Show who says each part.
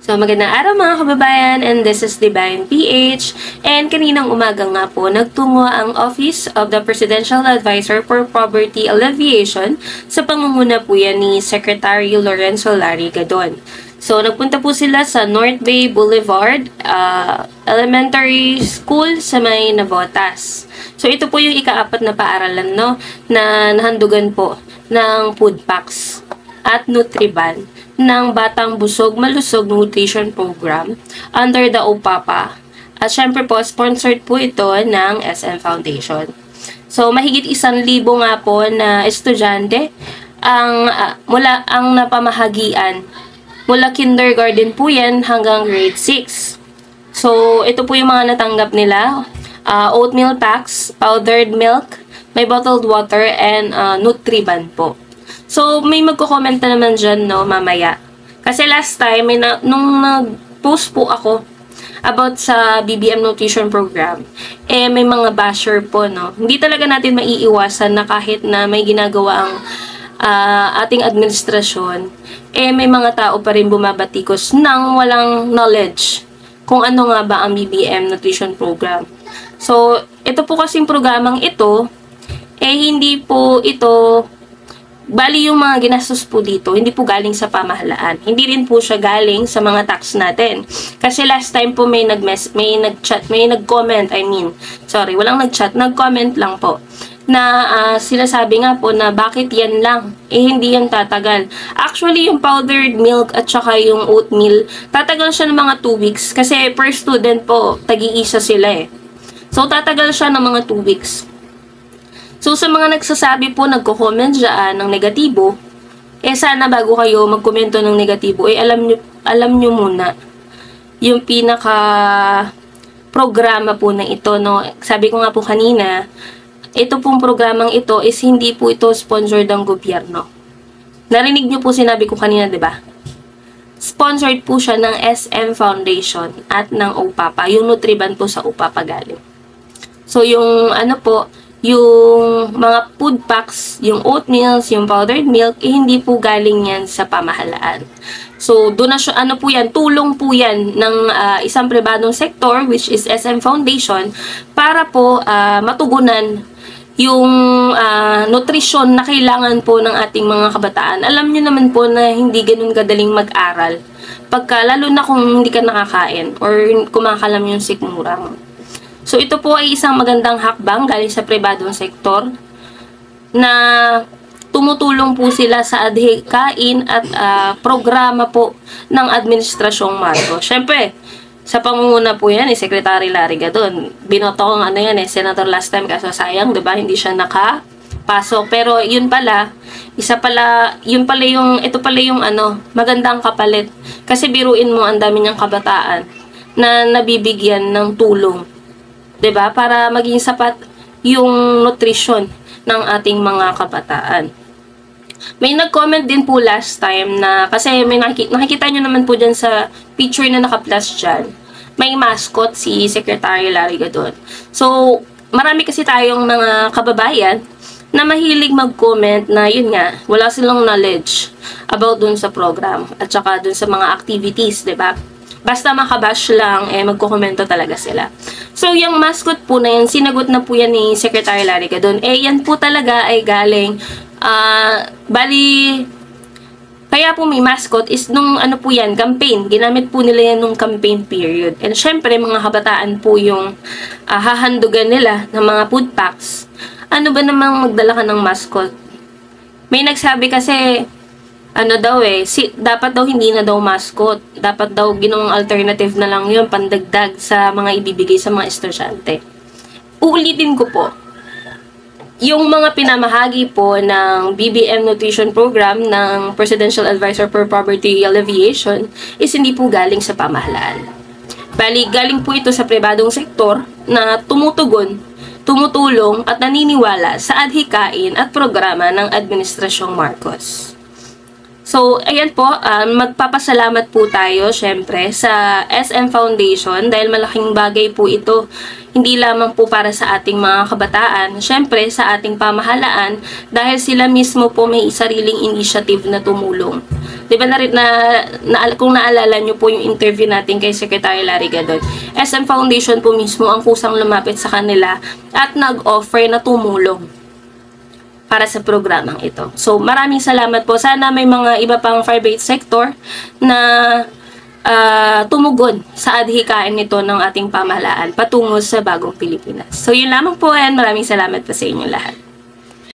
Speaker 1: So, magandang araw mga kababayan, and this is Divine PH. And kaninang umaga nga po, nagtungo ang Office of the Presidential Advisor for Poverty Alleviation sa pangunguna po yan ni Secretary Lorenzo Larrigadon. So, nagpunta po sila sa North Bay Boulevard Elementary School sa may Navotas. So, ito po yung ika-4 na paaralan, no, na nahandugan po ng food packs at Nutriban ng Batang Busog Malusog Nutrition Program under the OPAPA. At syempre po, sponsored po ito ng SM Foundation. So, mahigit 1,000 nga po na estudyante ang napamahagian. Mula kindergarten po yan hanggang grade 6. So, ito po yung mga natanggap nila. Oatmeal packs, powdered milk, may bottled water, and Nutriban po. So, may magko-comment na naman dyan, no, mamaya. Kasi last time, nung nag-post po ako about sa BBM Nutrition Program, may mga basher po, no. Hindi talaga natin maiiwasan na kahit na may ginagawa ang ating administrasyon, may mga tao pa rin bumabatikos ng walang knowledge kung ano nga ba ang BBM Nutrition Program. So, ito po kasing programang ito, hindi po ito bali yung mga ginastos po dito, hindi po galing sa pamahalaan. Hindi rin po siya galing sa mga tax natin. Kasi last time po may nag-comment, walang nag-chat, nag-comment lang po na sinasabi nga po na bakit yan lang, hindi yan tatagal. Actually, yung powdered milk at saka yung oatmeal, tatagal siya ng mga 2 weeks kasi per student po, tagi-isa sila So, tatagal siya ng mga 2 weeks. So, sa mga nagsasabi po, nagko-comment dyan ng negatibo, sana bago kayo magkomento ng negatibo, alam nyo muna yung pinaka-programa po na ito, no? Sabi ko nga po kanina, ito pong programang ito is hindi po ito sponsored ng gobyerno. Narinig nyo po sinabi ko kanina, di ba? Sponsored po siya ng SM Foundation at ng OPAPA. Yung Nutriban po sa OPAPA galing. So, yung yung mga food packs, yung oatmeals, yung powdered milk, hindi po galing yan sa pamahalaan. So, donasyon, po yan, tulong po yan ng isang pribadong sektor, which is SM Foundation, para po matugunan yung nutrisyon na kailangan po ng ating mga kabataan. Alam nyo naman po na hindi ganun kadaling mag-aral. Lalo na kung hindi ka nakakain or kumakalam yung sikmura mo. So, ito po ay isang magandang hakbang galing sa pribadong sektor na tumutulong po sila sa adhikain at programa po ng Administrasyong Marcos. Siyempre, sa pangunguna po yan, Secretary Larrigadon. Binoto ko Senator last time, kaso sayang, diba, hindi siya nakapasok. Pero yun pala, ito pala yung magandang kapalit. Kasi biruin mo, ang dami niyang kabataan na nabibigyan ng tulong. 'Di ba? Para maging sapat yung nutrition ng ating mga kabataan. May nag-comment din po last time na, kasi may nakikita nyo naman po dyan sa picture na naka-plus dyan, may mascot si Secretary Larrigadon. So, marami kasi tayong mga kababayan na mahilig mag-comment na yun nga, wala silang knowledge about dun sa program at saka dun sa mga activities, 'di ba? Basta makabash lang, magko-komento talaga sila. So, yung mascot po na yan, sinagot na po yan ni Secretary Larrigadon. Yan po talaga ay galing, kaya po may mascot is nung po yan, campaign. Ginamit po nila yan nung campaign period. And syempre, mga kabataan po yung hahandugan nila ng mga food packs. Ano ba namang magdala ka ng mascot? May nagsabi kasi, dapat daw hindi na daw mascot. Dapat daw ginawang alternative na lang yun, pandagdag sa mga ibibigay sa mga estudyante. Uulitin ko po, yung mga pinamahagi po ng BBM Nutrition Program ng Presidential Advisor for Poverty Alleviation is hindi po galing sa pamahalaan. Bali, galing po ito sa pribadong sektor na tumutulong at naniniwala sa adhikain at programa ng Administrasyong Marcos. So, ayan po, magpapasalamat po tayo, syempre, sa SM Foundation dahil malaking bagay po ito, hindi lamang po para sa ating mga kabataan, syempre, sa ating pamahalaan dahil sila mismo po may sariling initiative na tumulong Di ba kung naalala nyo po yung interview natin kay Secretary Larry Gadon, SM Foundation po mismo ang kusang lumapit sa kanila at nag-offer na tumulong para sa programang ito. So, maraming salamat po. Sana may mga iba pang private sector na tumugon sa adhikain nito ng ating pamahalaan patungo sa bagong Pilipinas. So, yun lamang po, and maraming salamat po sa inyo lahat.